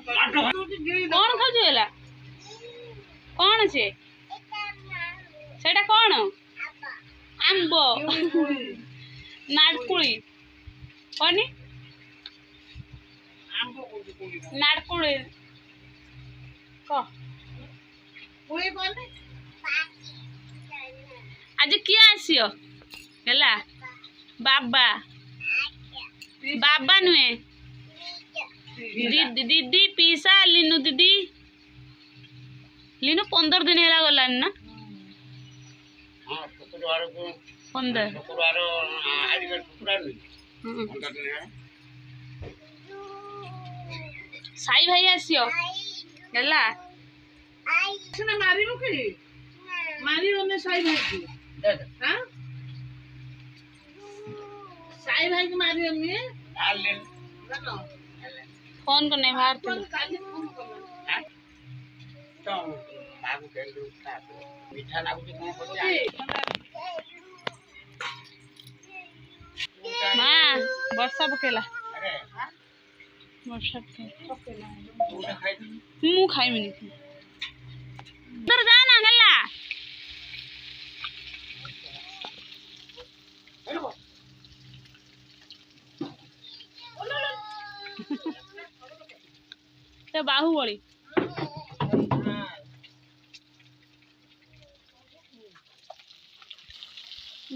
कौन खाऊला कौन से सेटा कौन आंब नाड़कुड़ी कौन नाड़कुड़ी आज किए आसियो गला बाबा बाबा नुहे दीदी दीदी पीसा लीनू दीदी लीनू 15 दिन है गलानी ना 15 साई भाई आसियो गला मारी मारी ओने साई भाई की हां साई भाई की मारी ओने फोन करने बाहर तो बाबू केलु मीठा ना बुझी कोन बोल मां वर्षा पकेला अरे वर्षा पकेला मु खाई मिनी उधर जा ना गल्ला तो बाहुबली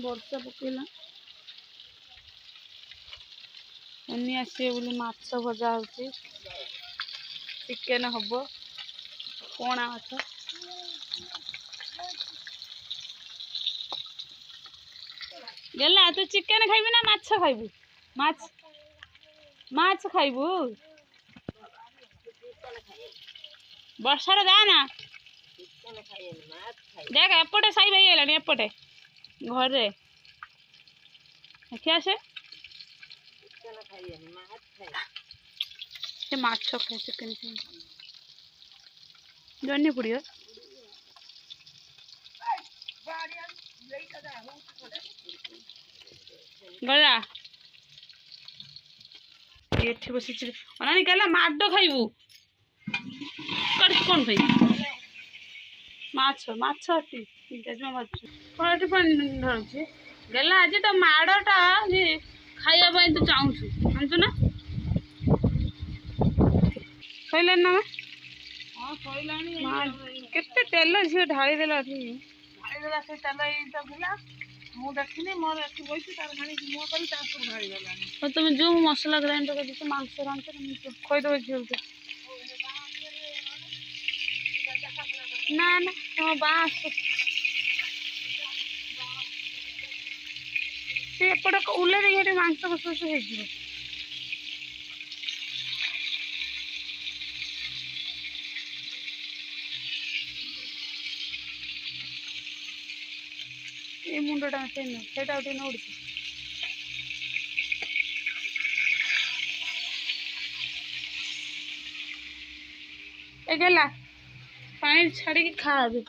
वर्षा पकेला अन्य आसे बोली माछ भजा होची चिकेन हबो कोणा माछ गेला तू चिकेन खाइबू ना माछ खाइबू माछ माछ खाइबू वर्षा जा ना देख एपटे साई भाई आलानी एपटे घर रे क्या से माछ खाए चिकेन खाए जन्नी पड़ियो गला ये बस अनानी गला माड खाइबू कौन भाई माछ माछ हटी माछ पानी धरुची गला आज तो माड़टा खाइबा तू चाहूँ जानचु ना सैलानी ना हां सैलानी केते तेल झियो ढाली देला थी ढाली देला से तेल ई सब भिला मु देखिनी मोर एठी बइसी तार खानी मु करी ता सब ढाली देलानी तो तुम जो मसला ग्राइंड कर दे मांस रांच खोई दो झियो ना ना हाँ बास से एपट उल्ले देखिए मांस कस कस हो ये मुंडटा से नोड़ ए गला पानी छाड़ी के खा दे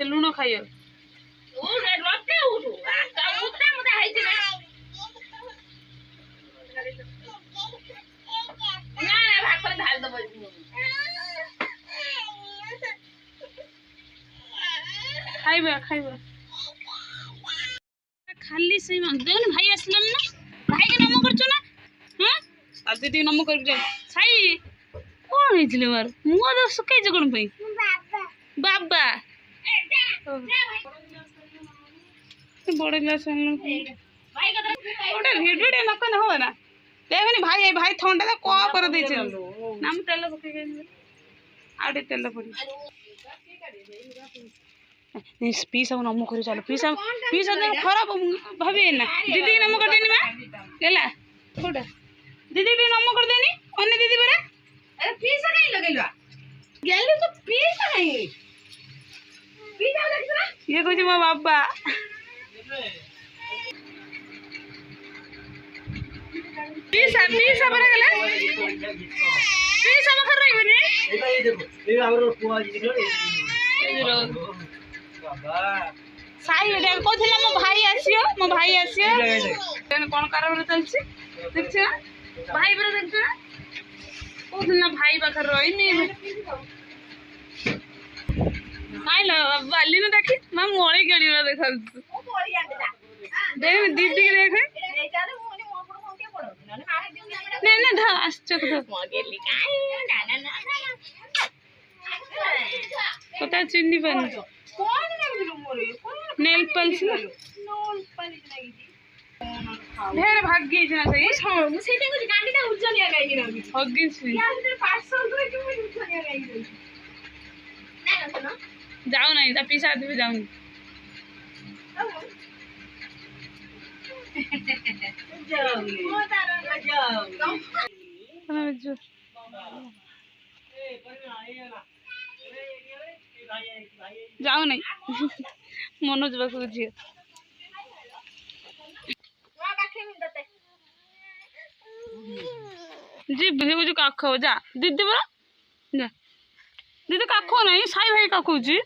लुण खाइयो खाइबा खाइबा खाली से देन भाई असलन ना भाई के नम करछ ना हां आ दीदी नम कर जा साई कोन हिजले मार मुआ द सुकै ज कोन पई बाबा बड़े ग्लास आनलो भाई का ओटा भिडियो न कन हो ना देखनी भाई भाई ठंडा को कर दे छ नाम तेल पके गए आडे तेल पड़ी पीस नम कर चलो पीस खराब भाभी ना दीदी नम कर देनी मां गेला छोटा दीदी भी नम कर देनी अन्य दीदी बरा अरे पीस नहीं लगेलवा गेले तो पीस नहीं पीस देख ना ये कहछि मो बाबा ପିସା ପରେ ଗଲେ ପିସା ପାଖରେ ରହିବନି ସାଇ ଏଇଟା କହୁଥିଲା ମୋ ଭାଇ ଆସିବ କଣ କାରବାର ଚାଲିଛି ଦେଖଛୁ ନା ଭାଇ ପରା ଦେଖଛୁ ନା କହୁଥିଲି ନା ଭାଇ ପାଖରେ ରହିନି ଖାଇଲ ବାଲି ନା ଦେଖି ମା ମଳି କିଣିବା ଦେଖାଉଛି देख दीदी के देख नहीं ना धा आश्चर्य तो पता चिन्नी बन नेल पॉलिश ना ढेर भाग गई ना सही ମୁଁ ସେଇଟା କହୁଛି ଗାଣ୍ଡିଟା ଉଜନିଆ କାହିଁକି ନା भाग गई सी ୟା ଭିତରେ ପାର୍ସଲ କରି କି ଉଜନିଆ କାହିଁକି ନା ନା जाओ नहीं ता पीछे आदमी भी जाओ नहीं जो जाओ नहीं मनोज बाबू झील जी बुझे काख हो जा दीदी बरा जा दीदी काख नहीं साई भाई काख जी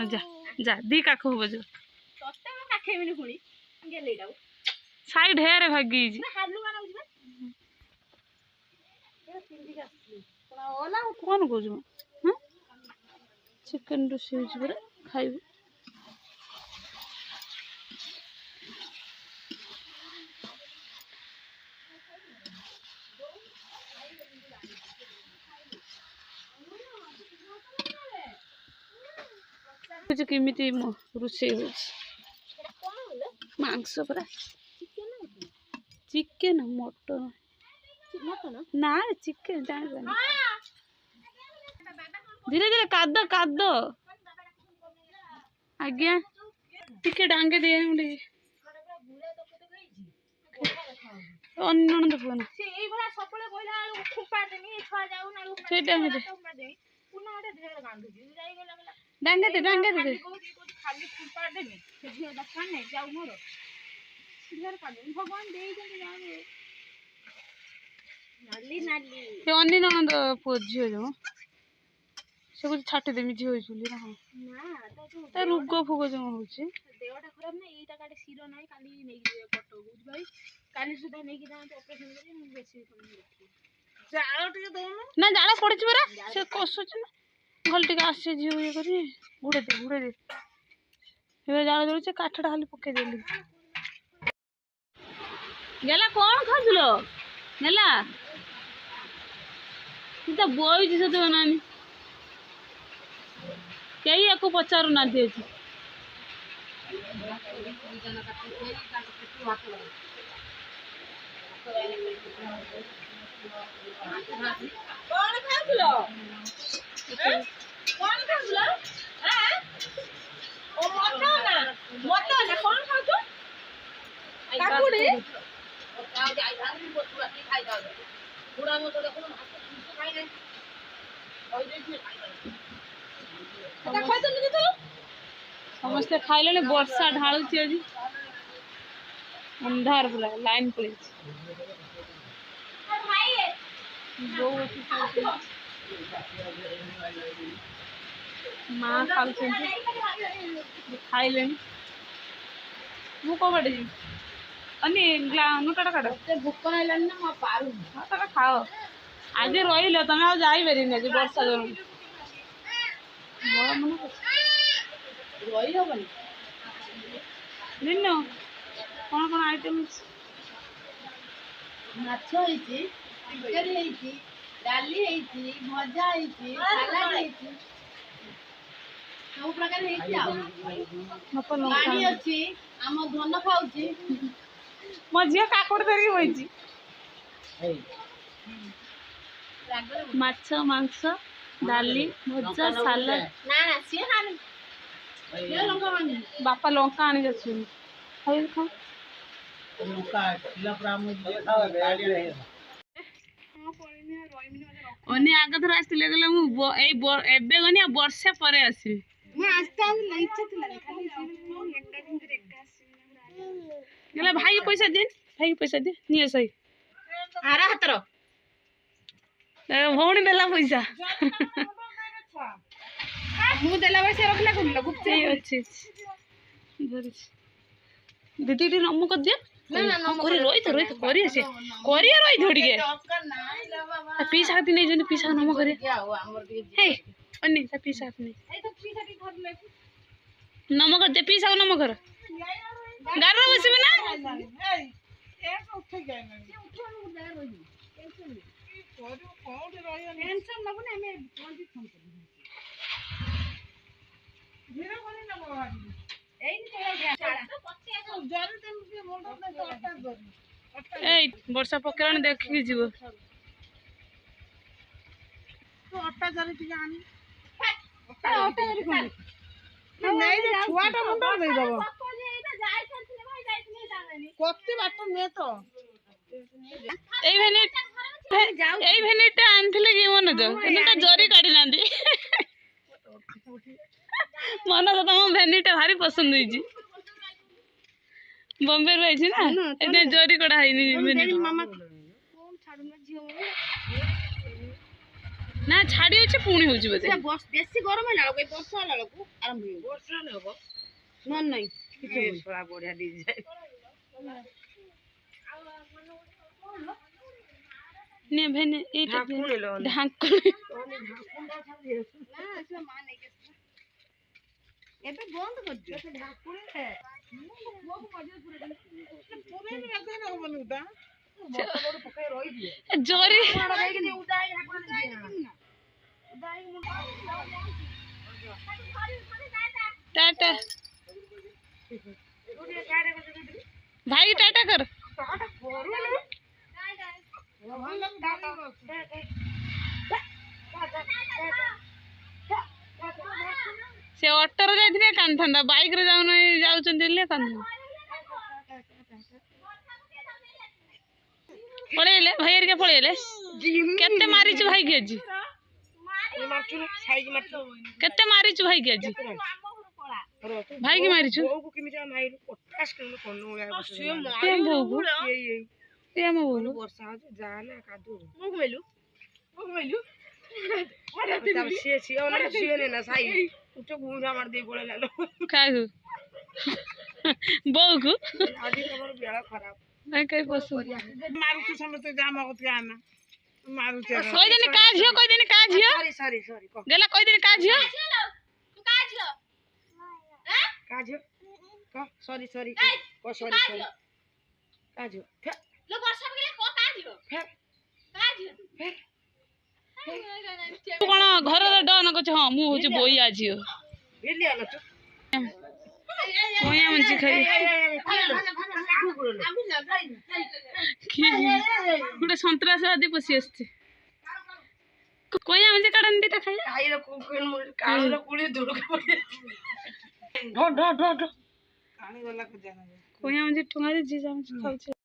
जा जा दी काख हो जो साई ढेर भागी कौन कौच चिकेन रोषे परा खाइब केमिति रोषे मांस परा चिकेन मटन ना चिकेन जान धीरे धीरे काद काद आज्ञा टिके डांगे दे अन्य फोन डांगे दे भगवान अन्य ननद पुओ झील जो से कुछ छाटी देमी झील चुली ना रोग फोग जो हो देहटा खराब ना एटा काटे सिरो नाही काली नेकी कटक बुझ भाई काली सुधा नेकी जाते ऑपरेशन करी मु बेसी जाळ टिके दोनो ना जाळ पड़छ परा से कसुछ ना भल टिके आसे झील ये करी घुड़े दे हे जाळ जळछ काठटा खाली पके देली गेला कोन खाजुलो नेला तो बोई से तो नानी कई आपको पचारू ना दे कोन खाजुलो हां ओ मोटा ना कोन खाजु काकुड़ी समस्ते खाइले वर्षा ढालुची आज अंधार पूरा लाइन पड़े माँ खाइले मु कबाटे जी अनि नोटा काट भूक हेलानी ना मो पारू तक खाओ आज रही तुम आज जापर आज वर्षा जो रही हबनी दिन कौन कौन आइटम माछ ହେଇଛି ତରକାରୀ ହେଇଛି ଡାଲି ହେଇଛି ଭଜା ହେଇଛି ସାଲାଡ ହେଇଛି ସବୁ ପ୍ରକାର ହେଇଛି ଆଉ ପାଣି ଅଛି ଆମ ଧନ ଖାଉଛି मो झील काकड़ धरिकी बही माछ मांस डाली भजा सालाड ନା ନା ସିଏ ଖାନି ସିଏ ଲଙ୍କା ମାନି बापा लंका आनी जाछन खाइ खा ओनी आगे थर आस्तिले गले मु एबे गनी वर्षे परे आसी ମୁଁ ଆସ୍ତେ ନା ଇଚ୍ଛା ଥିଲା ଖାଲି ଏକା ଦିନରେ ଏକା ଆସିବି गला भाई पैसा दिन ଭାଇ ପଇସା ଦିଅ ନିଅ ସହି ଆର ହାତର ଭଉଣୀ ଦେଲା ପଇସା ମୁଁ ଦେଲା ବେଳେ ସେ ରଖିଲା କୋଉଠି ଗୁପ୍ତ ଅଛି ଧରିଛି ଦିଦି ଟିକେ ନମ କରିଦିଅ କରି ରହିଥ କରି ଆସେ କରି ରହିଥ ଟିକେ ପିସା ହାତି ନେଇଛନ୍ତି ପିସା ନମ କରି ହେଇ ଅନ୍ନି ତା ପିସା ହାତି ନେଇ ନମ କରିଦେ ପିସା ନମ କର ଗାଡିରେ ବସିବେ ନା এই ବର୍ଷା ପକେଇଲାଣି ଦେଖିକି ଯିବ ଛୁଆଟା ମୁଣ୍ଡ ଦେଇଦବ କତି ବାଟ ନୁହେଁ ତ এই ভেনিটটা আনଥିଲେ কি মনে তো এটা জরি কাটি নাନ୍ତି মনে তো তମ ভেনিটটা ভারি পছন্দ হইছি বম্বে ରୁ আইছি না এটা জরি কটা হইনি ভেনিট মামা কোন ছাড়ু না ঝিও না ছাড়ি হচ্ছে পুଣି হଉଛି ବୋଧେ বেশি গরম হইলা এই বর্ষা হলা লোক আরম্ভ হইব বর্ষা হলে হবো নন নাই কিছু বড়া বড়া ডিজাইন নে ভেনে এইটা ঢাকুন না সে মা নাই গেছে ଏବେ ବନ୍ଦ କରିଦିଅ ସେ ଢାକୁଣିରେ ପୁଅକୁ ମଝିରେ ପୁରେଇ ରାখେ ନା ହବନି ଉଦା ବଡ଼ ପକାଇ ରହିଦିଏ ଜରି ଦେଇକି ଉଦା ହେଇ ଢାକୁଣି ଦେଇକି ଉଦା ହେଇ टाटा भाई टाटा कर से ऑटो रे जाइथिले कानथंदा बाइक रे जाउ नै जाउचन दिले कानथंदा पळेले भाई रे पळेले केते मारिछु भाई के जी मारछु साइज मारछु केते मारिछु भाई के जी भाई की मारिछु बहू को किमिजा माइल 50 किलो कोन होया से के बहू ये म बोलू वर्षा हो जा ना कादू मु घुमेलु तब से ओना से ना साइज उठे गुंडा मार दे बोले लालो कागु बहू को आदि हमर बेला खराब नहीं कई पसु मारुछु समस्त जाम होत गाना मारुछु कोई दिन का झियो कोई दिन का झियो सॉरी को गेला कोई दिन का झियो तू का झियो हैं का झियो को सॉरी को सॉरी का झियो लो वर्षा गेले को का झियो का झियो तू कोन घर रे डन कछ हां मु होची बोई आ झियो बेली आलो तू कोया मंची खाई गुटे सन्त्रासवादी पसी आछे कोया मंची काडन दिटा खाई आइरो काळो कुळी दुडका पडे ढो काणी गला को जाना कोया मंची ठुंगा दे जी जाम खाउछे